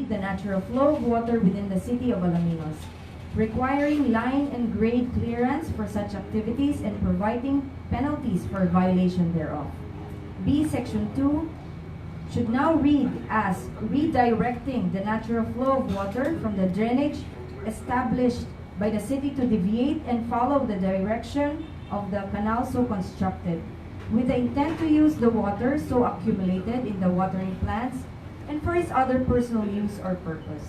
the natural flow of water within the city of Alaminos, requiring line and grade clearance for such activities and providing penalties for violation thereof. B. Section 2 should now read as redirecting the natural flow of water from the drainage established by the city to deviate and follow the direction of the canal so constructed, with the intent to use the water so accumulated in the watering plants and for its other personal use or purpose.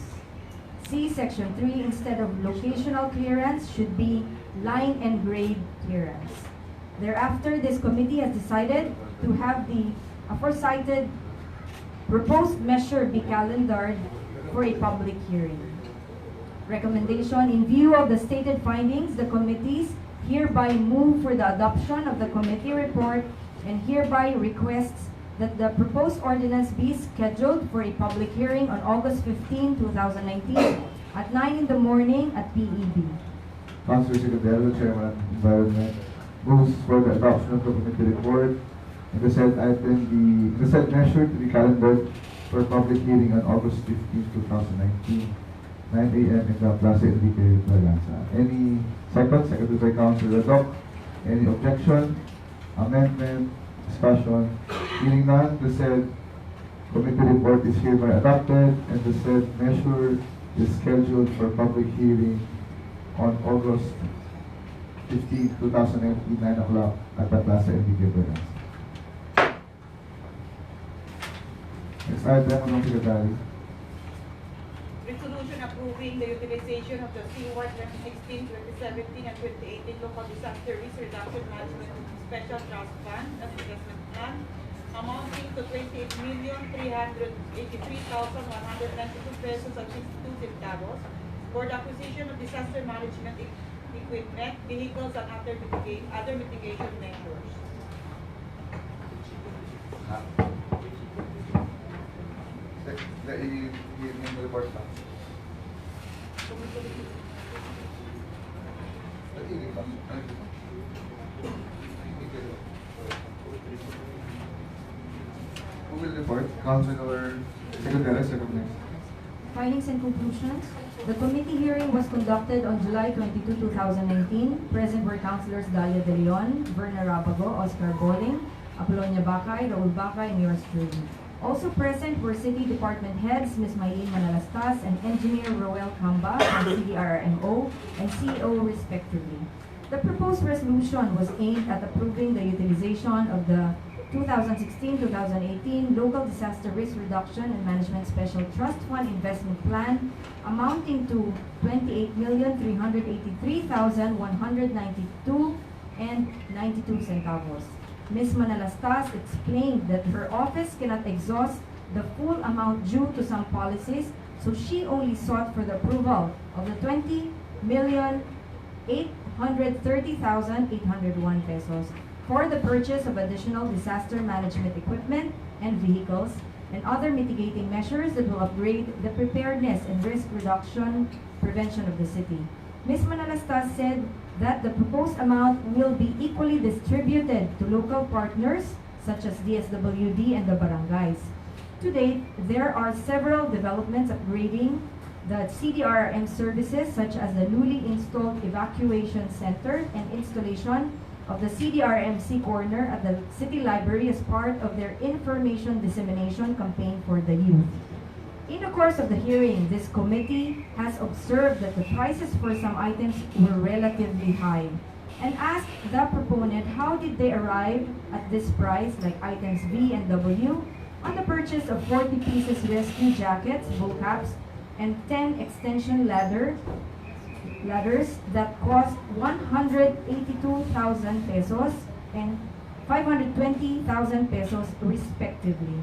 C. Section 3, instead of locational clearance, should be line and grade clearance. Thereafter, this committee has decided to have the aforecited proposed measure be calendared for a public hearing. Recommendation: in view of the stated findings, the committees hereby move for the adoption of the committee report and hereby requests that the proposed ordinance be scheduled for a public hearing on August 15, 2019 at 9 in the morning at PEB. Councilor Secretary, Chairman of Environment, moves for the adoption of the committee report and the said measure to be calendared for public hearing on August 15, 2019, 9 a.m. in the Plaza Enrique Braganza. Any second? Seconded by Councilor Doc. Any objection? Amendment? Discussion? Hearing none, the said committee report is hereby adopted and the said measure is scheduled for public hearing on August 15, 2019, 9 o'clock at the Plaza Enrique Braganza. Next item, Madam Secretary. Resolution approving the utilization of the CY 2016, 2017, and 2018 Local Disaster Risk Reduction Management Special Trust Fund as investment plan amounting to 28,383,192 pesos at 62 centavos for the acquisition of disaster management equipment, vehicles, and other mitigation measures. Who will report? Councilor Secretary, second next. Findings and conclusions. The committee hearing was conducted on July 22, 2019. Present were Councilors Dalia De Leon, Verna Rabago, Oscar Boling, Apollonia Bacay, Raul Bacay, and yours truly. Also present were City Department Heads, Ms. Maylene Manalastas and Engineer Roel Camba from CDRMO and CEO respectively. The proposed resolution was aimed at approving the utilization of the 2016-2018 Local Disaster Risk Reduction and Management Special Trust Fund Investment Plan amounting to 28,383,192 and 92 centavos. Ms. Manalastas explained that her office cannot exhaust the full amount due to some policies, so she only sought for the approval of the 20,830,801 pesos for the purchase of additional disaster management equipment and vehicles and other mitigating measures that will upgrade the preparedness and risk reduction prevention of the city. Ms. Manalastas said that the proposed amount will be equally distributed to local partners such as DSWD and the barangays. To date, there are several developments upgrading the CDRM services such as the newly installed evacuation center and installation of the CDRMC corner at the City Library as part of their information dissemination campaign for the youth. In the course of the hearing, this committee has observed that the prices for some items were relatively high and asked the proponent how did they arrive at this price, like items V and W, on the purchase of 40 pieces rescue jackets, bull caps, and 10 extension ladders that cost 182,000 pesos and 520,000 pesos respectively.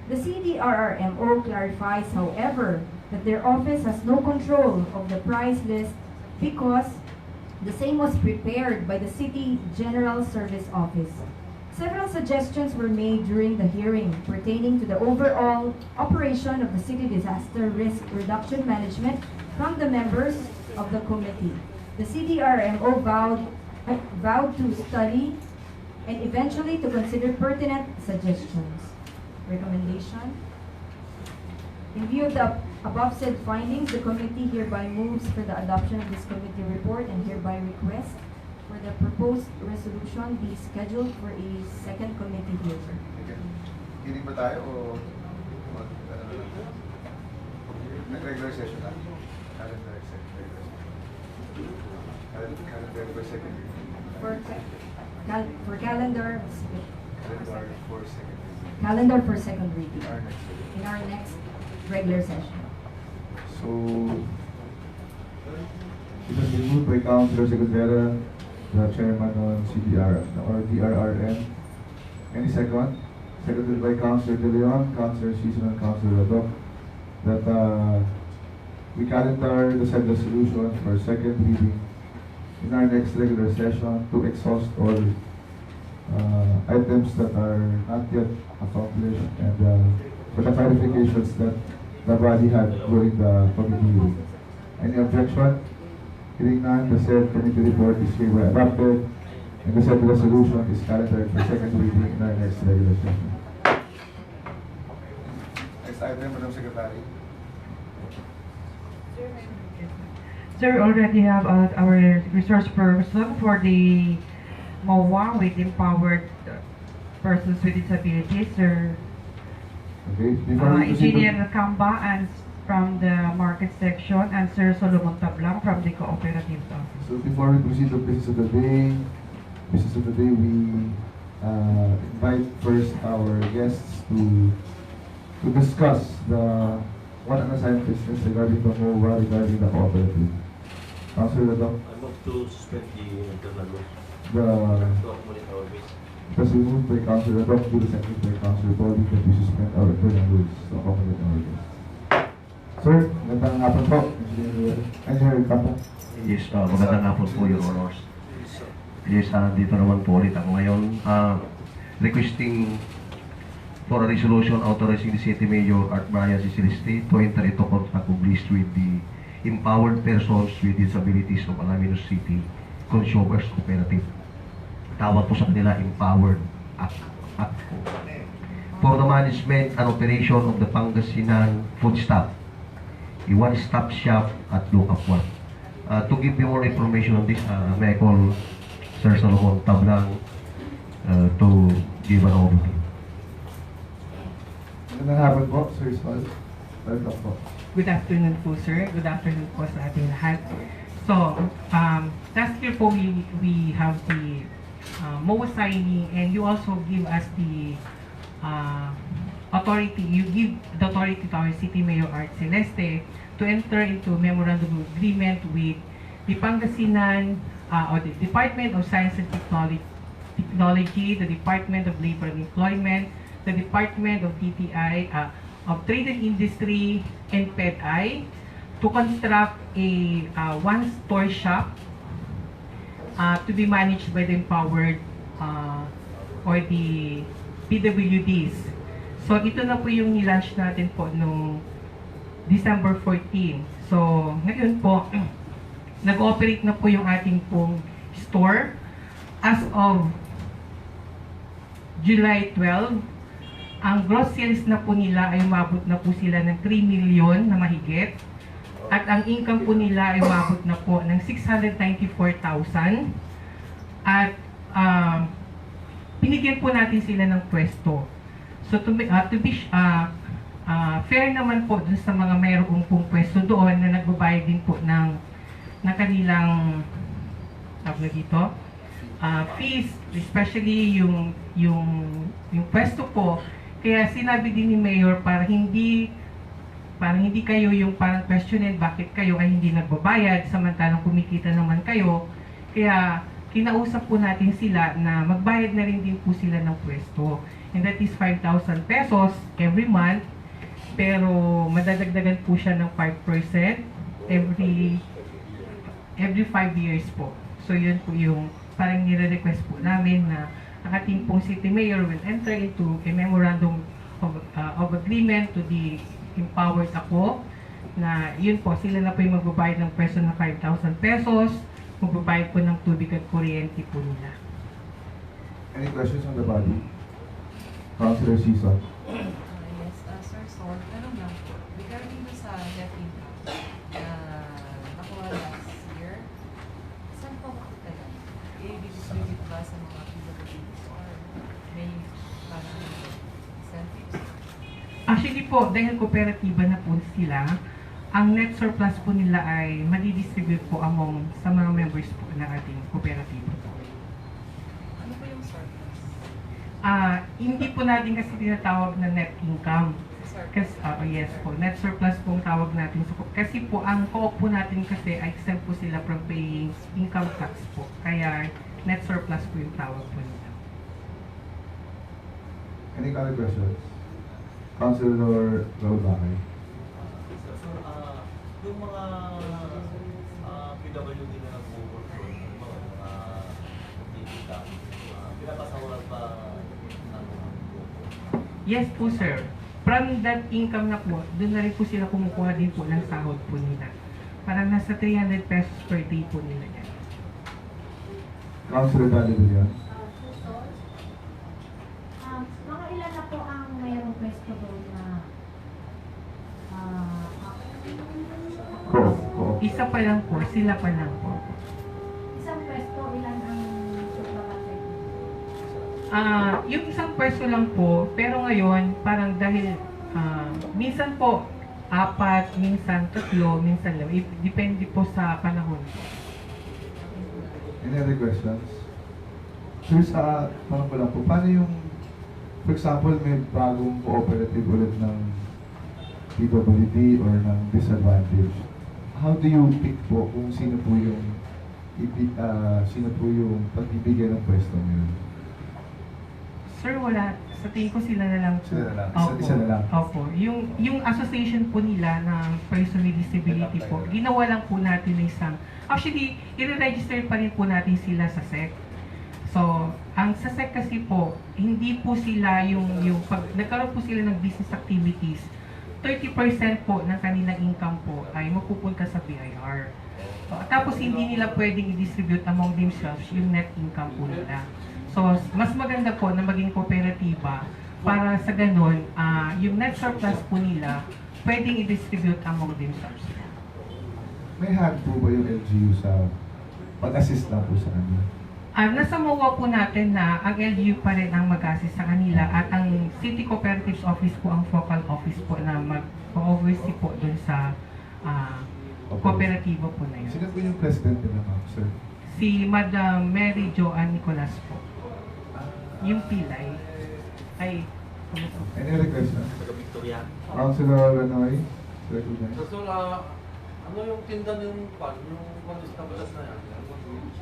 The CDRRMO clarifies, however, that their office has no control of the price list because the same was prepared by the City General Service Office. Several suggestions were made during the hearing pertaining to the overall operation of the City Disaster Risk Reduction Management from the members of the committee. The CDRMO vowed to study and eventually to consider pertinent suggestions. Recommendation. In view of the Above said findings, the committee hereby moves for the adoption of this committee report and hereby requests for the proposed resolution be scheduled for a second committee hearing. Okay. Hearing ba tayo o nag-regular session na? Calendar second. Calendar second. For calendar for second. calendar for second reading Our next in our next regular session. So, it has been moved by Councilor Secretary, the chairman of CDR or DRRN. Any second? Seconded by Councilor De Leon, Councilor Season, and Councilor Radok, that we calendar the said resolution for second reading in our next regular session to exhaust all items that are not yet accomplished and for the clarifications that the body had during the committee hearing. Any objection? Hearing none, the said committee report is hereby adopted and the said resolution is calendared for second reading in our next regular session. Next item, Madam Secretary. Sir, we already have our resource person for the MOA with empowered persons with disabilities, Sir Okay, before we proceed to- Engineer Kamba and from the market section, and Sir Solomon Tablang from the cooperative office. So before we proceed to business of the day, we invite first our guests to discuss the one unassigned business regarding the MOA, regarding the cooperative. Councilor Radok, I move to suspend the internal law the to accommodate our base. it was removed by Councilor Radok, to the second by Councilor Paulie, that we suspend our internal rules to accommodate our guests. Sir, magandang hapon po. Engineer Campo. Yes, magandang hapon po, Your Honors. Yes, dito naman po ulit ako ngayon. Requesting for a resolution authorizing the City Mayor Art Brian Ciciliste to enter into contract of lease with the empowered persons with disabilities of Alaminos City Consumers Cooperative. Tawag po sa kanila Empowered Act po. For the management and operation of the Pangasinan Food Staff, a one-stop shop at Lucas 1. To give you more information on this, may I call Sir Solomon Tablang to give an overview. Magandang hapon po, Sir Sol. Welcome po. Good afternoon po, sir. Good afternoon po sa ating lahat. So, last year po we have the MOA signing, and you also give us the authority, you give the authority to our City Mayor Art Celeste to enter into memorandum of agreement with the Pangasinan or the Department of Science and Technology, the Department of Labor and Employment, the Department of TTI, of Trade and Industry, and PEDI to construct a one-store shop to be managed by the empowered or the PWDs. So ito na po yung nilaunch natin po noong December 14. So ngayon po, nag-ooperate na po yung ating pong store. As of July 12, ang gross sales na po nila ay umabot na po sila ng 3 million na mahigit. At ang income po nila ay umabot na po ng 694,000. At pinigyan po natin sila ng pwesto. So to be fair naman po dun sa mga mayroong pong pwesto doon na nagbabayad din po ng kanilang dito, fees, especially yung pwesto po. Kaya sinabi din ni Mayor para hindi kayo yung parang questionin bakit kayo ay hindi nagbabayad samantalang kumikita naman kayo. Kaya kinausap po natin sila na magbayad na rin din po sila ng pwesto. And that is 5,000 pesos every month. Pero madadagdagan po siya ng 5% every 5 years po. So yun po yung parang nire-request po namin na ang ating pong City Mayor will enter into a memorandum of agreement to the empowered ako na yun po, sila na po yung magbabayad ng pwesto ng 5,000 pesos, magbabayad po ng tubig at kuryente po nila. Any questions on the body? Councilor Season. Yes, Sir Sol, tanong lang po. Regarding sa Actually po, dahil kooperatiba na po sila, ang net surplus po nila ay madi-distribute po among sa mga members po ng ating kooperatiba po. Ano po yung surplus? Hindi po natin kasi tinatawag na net income. Kasi, yes po, net surplus po ang tawag natin. Kasi po, ang co-op po natin kasi ay exempt po sila from paying income tax po. Kaya net surplus po yung tawag po nila. Any other questions? Councilor Raul Bakay. So, yung mga PWD na nag-work doon, mga dito pinapasawalan pa Yes po sir. From that income na po, doon na rin po sila kumukuha din po ng sahod po nila. Parang nasa 300 pesos per day po nila yan. Councilor Danny Villan. Mga ilan na po ang mayroong pwesto doon na Co-op. Isa pa lang po, sila pa lang po. isang pwesto, ilan ang supermarket? Yung isang pwesto lang po, pero ngayon, parang dahil minsan po, 4, minsan 3, minsan 5. Depende po sa panahon. Any other questions? Sir, tanong ko lang po, paano yung, for example, may bagong cooperative ulit ng PWD or ng disadvantage, how do you pick po kung sino po yung pagbibigyan ng pwesto niyo? Sir, wala. Sa tingin ko sila na lang po. Sila na lang. Opo. Isa na lang. Opo. Yung association po nila ng person with disability po, ginawa lang po natin ng isang, actually, i-register pa rin po natin sila sa SEC. So, ang sa SEC kasi po, hindi po sila pag nagkaroon po sila ng business activities, 30% po ng kanilang income po ay mapupunta sa BIR. So, tapos hindi nila pwedeng i-distribute among themselves yung net income po nila. So, mas maganda po na maging kooperatiba para sa ganun, yung net surplus po nila, pwedeng i-distribute among themselves. May hand po ba yung LGU sa pag-assist lang po sa kanila? Nasa MOA po natin na ang LGU pa rin ang mag-assist sa kanila at ang City Cooperatives Office po ang focal office po na mag-oversee po dun sa kooperatiba po na yun. Sino po yung president nila, ma'am, sir? Si Madam Mary Joanne Nicolas po. Yung pilay ay Any other questions? Taga Victoria. Councilor Ranoy, recognize. So, ano yung tinda yung establish na yan?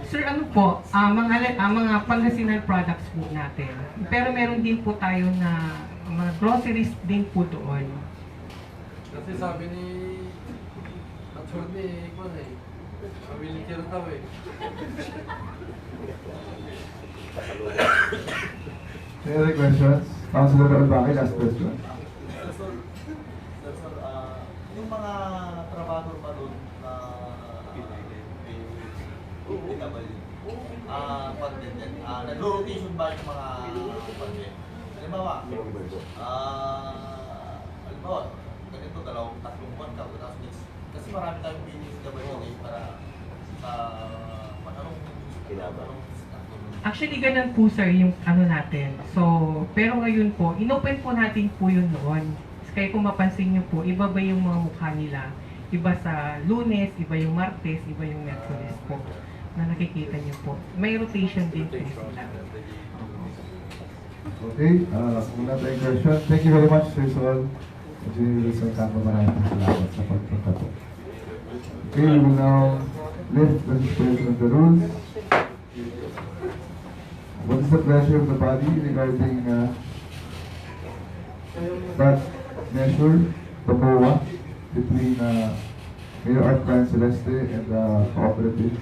Sir, ano po, mga Pangasinan products po natin. Pero meron din po tayo na mga groceries din po doon. Kasi sabi ni Atty. Kwan ability rin daw eh. Any other questions? Councilor Raul Bakay, last question. Sir, yung mga trabador pa doon na pag-tenden, nag-rotation ba yung mga pag-tenden? Halimbawa, ganito, 2-3 buwan ka, tapos next, kasi marami tayong meetings gabay para sa anong Actually, ganun po sir yung ano natin. So, pero ngayon po, inopen po natin po yun noon. Kaya kung mapansin nyo po, iba ba yung mga mukha nila? Iba sa Lunes, iba yung Martes, iba yung Merkules po na nakikita nyo po. May rotation din po sila. Okay, wala tayong question. Thank you very much, Sir Sol. Engineer Wilson Campo, maraming salamat sa pagpunta po. Okay, we will now lift the suspension of the rules. What is the pleasure of the body regarding that measure, the MOA, between Mayor Art Brian Celeste and the cooperative?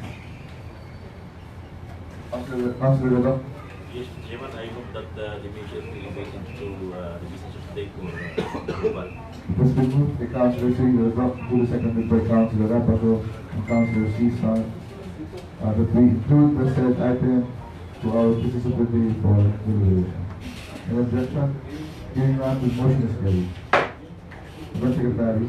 Councilor Gado? Yes, Chairman, I hope that the measure will make it to the business of the day for approval. It has been moved by Councilor Singh, duly seconded by Councilor Rapato and Councilor Sison, that we include the said item to our business of the day for deliberation. Any objection? Hearing none, the motion is carried. Madam Secretary.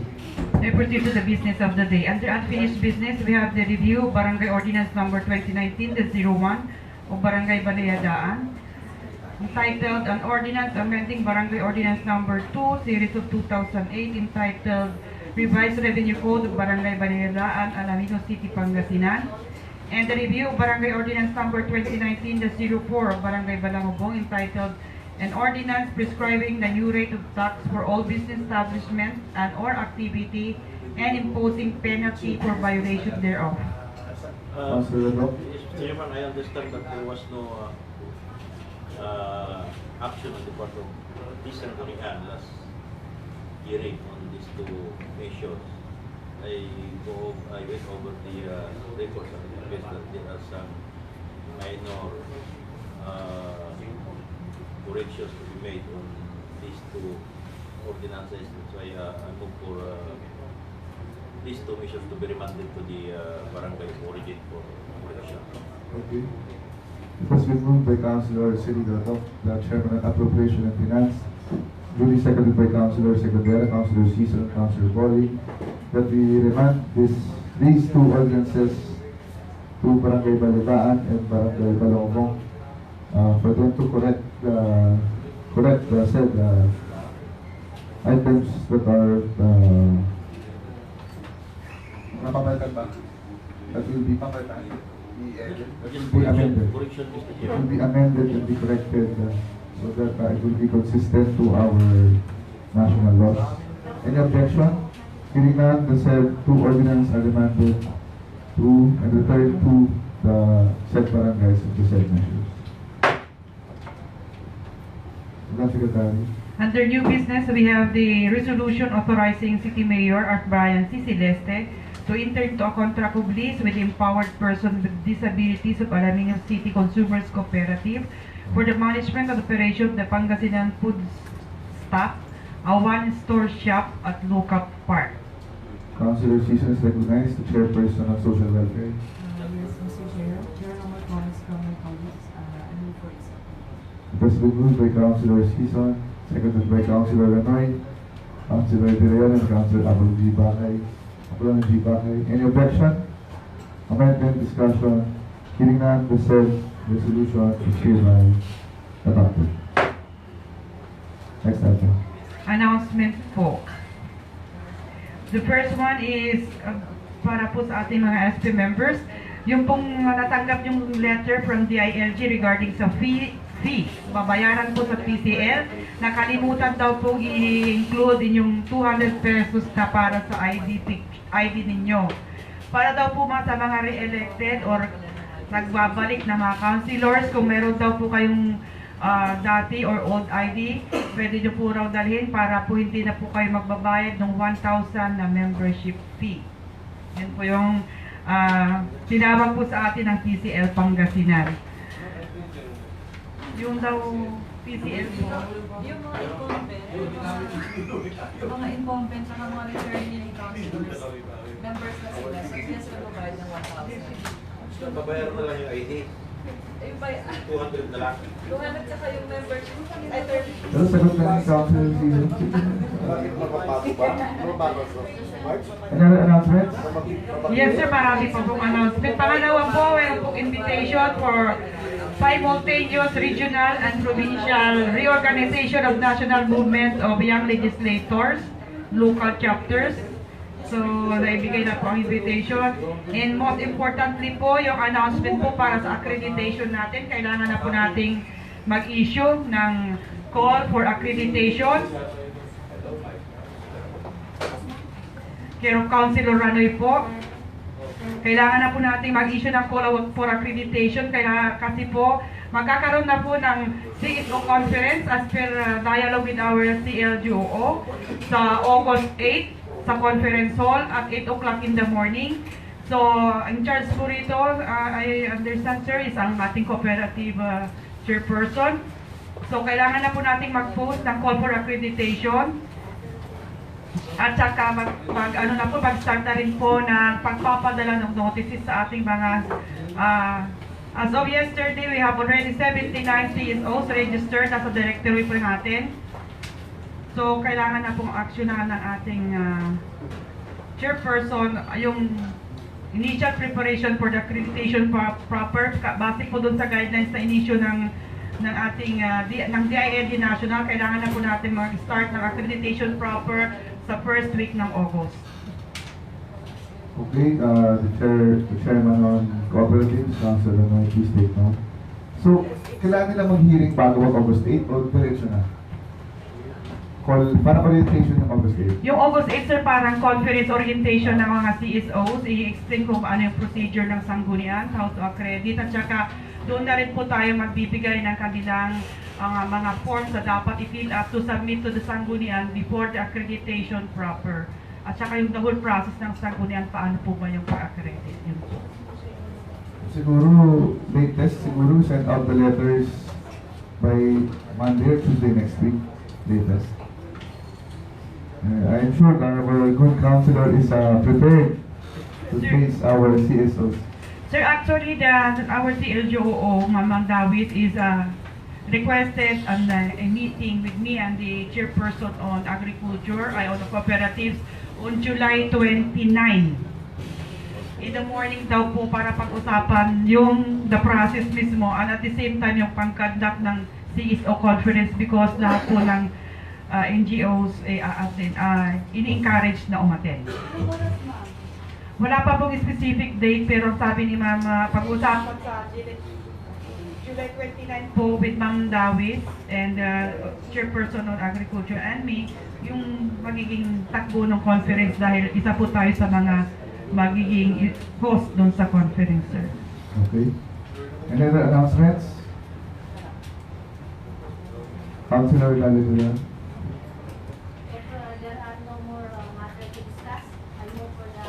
I proceed to the business of the day. Under unfinished business, we have the review Barangay Ordinance number 2019-01 o Barangay Balayadaan. entitled An Ordinance Amending Barangay Ordinance Number 2, Series of 2008, entitled Revised Revenue Code of Barangay Banilaan, Alaminos City, Pangasinan, and the review of Barangay Ordinance Number 2019-04 of Barangay Balangobong, entitled An Ordinance Prescribing the New Rate of Tax for All Business Establishments and or Activity and imposing penalty for violation thereof. Councilor Roque. Mr. Chairman, I understand that there was no action on the part of Eastern Burihan last hearing on these two measures. I went over the records and it appears that there are some minor corrections to be made on these two ordinances. That's why I move for these two measures to be remanded to the barangay of origin for correction. Okay. It has been moved by Councilor Siligato, the Chairman of Appropriation and Finance, duly seconded by Councilor Secretary, Councilor Cesar, and Councilor Bolly, that we remand these two ordinances to Barangay Balibaan and Barangay Balongong for them to correct said items that are napapalitan ba? That will be papalitan. Just Be amended. correction, Mr. It will Chairman. be amended and be corrected so that it will be consistent to our national laws. Any objection? Hearing none, the said two ordinance are remanded to and returned to the said barangays of the said measures. Madam Secretary. Under new business, we have the resolution authorizing City Mayor Art Brian C. Celeste to enter into a contract of lease with empowered person with disabilities of Alaminos City Consumers Cooperative for the management and operation of the Pangasinan Food Stock, a one-store shop at Luca Park. Councilor Season is recognized, the chairperson of social welfare. Yes, Mr. Chair. There are no more comments from my colleagues. I move for acceptance. It has been moved by Councilor Season, seconded by Councilor Renoy, Councilor De Leon, and Councilor Abel G. Bakay. Any objection? Amendment, discussion, hearing none, the said resolution is hereby adopted. Next item. Announcement po. The first one is para po sa ating mga SP members, yung pong natanggap yung letter from DILG regarding sa fee, babayaran po sa PCL, nakalimutan daw po i-include yung 200 pesos na para sa ID ninyo. Para daw po sa mga re-elected or nagbabalik na mga councilors, kung meron daw po kayong dati or old ID, pwede nyo po raw dalhin para po hindi na po kayo magbabayad ng 1,000 na membership fee. Yan po yung tinawag po sa atin ng PCL Pangasinan. Yung daw PCL po. Yung mga incumbent, saka mga returning councilors, members na sila, so yes, magbabayad ng 1,000. Babayaran na lang yung ID. Yung ba, 200 na lang. 200 saka yung membership, ay 30. Pero sagot na ni Councilor Season. Bakit mapapago ba? Mapapago sa March? Any other announcements? Yes sir, marami po pong announcement. Pangalawa po, mayroon pong invitation for simultaneous regional and provincial reorganization of national movement of young legislators, local chapters. So, naibigay na po ang invitation. And most importantly po, yung announcement po para sa accreditation natin, kailangan na po nating mag-issue ng call for accreditation. Kaya Councilor Ranoy po, kailangan na po natin mag-issue ng call for accreditation kaya kasi po magkakaroon na po ng CSO conference as per dialogue with our CLGOO sa August 8 sa conference hall at 8 o'clock in the morning. So, in charge po rito, I understand sir, is ang ating cooperative chairperson. So, kailangan na po nating mag-post ng call for accreditation. At saka mag-start na rin po ng pagpapadala ng notices sa ating mga as of yesterday, we have already 79 CSOs registered as a directory po natin. So, kailangan na pong aksyonan ng ating chairperson yung initial preparation for the accreditation proper base po dun sa guidelines na inisyo ng ng ating ng DILG National, kailangan na po natin mag-start ng accreditation proper sa first week ng August. Okay, the chairman on cooperatives, Councilor Ranoy, please take note. So, kailangan nila mag-hearing bago mag-August 8 o diretso na? Call, para orientation ng August 8. Yung August 8, sir, parang conference orientation ng mga CSOs, i-explain kung ano yung procedure ng sanggunian, how to accredit, at saka doon na rin po tayo magbibigay ng kanilang mga forms na dapat i-fill up to submit to the sanggunian before the accreditation proper. At saka yung the whole process ng sanggunian, paano po ba yung pa-accredit? Yun po. Siguro, latest, siguro send out the letters by Monday or Tuesday next week, latest. I'm sure our good councilor is prepared to face our CSOs. Sir, actually, our CLGOO, Mamang Dawit, is requested a meeting with me and the chairperson on agriculture, on the cooperatives, on July 29. In the morning daw po para pag-usapan yung the process mismo and at the same time yung pang-conduct ng CSO conference because lahat po ng NGOs ini-encourage na umattend. Wala pa pong specific date pero sabi ni Ma'am pag-usapan Sa July 29 po with Ma'am Dawit and chairperson on agriculture and me yung magiging takbo ng conference dahil isa po tayo sa mga magiging host doon sa conference, sir. Okay. Any other announcements? Councilor Lalibula. If there are no more matter to discuss, I move for the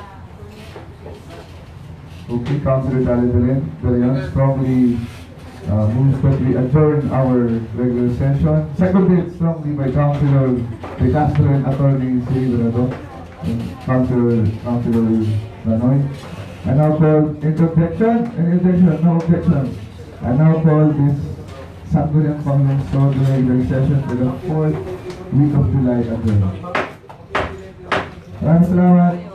Okay, Councilor Lalibula strongly moves that we adjourn our regular session. Seconded strongly by Councilor De Castro and Attorney Siri Dorado and Councilor Ranoy. I now call interjection. Any objection? No objection. I now call this Sangguniang Conference for the regular session for the 4th week of July adjourned. Maraming salamat.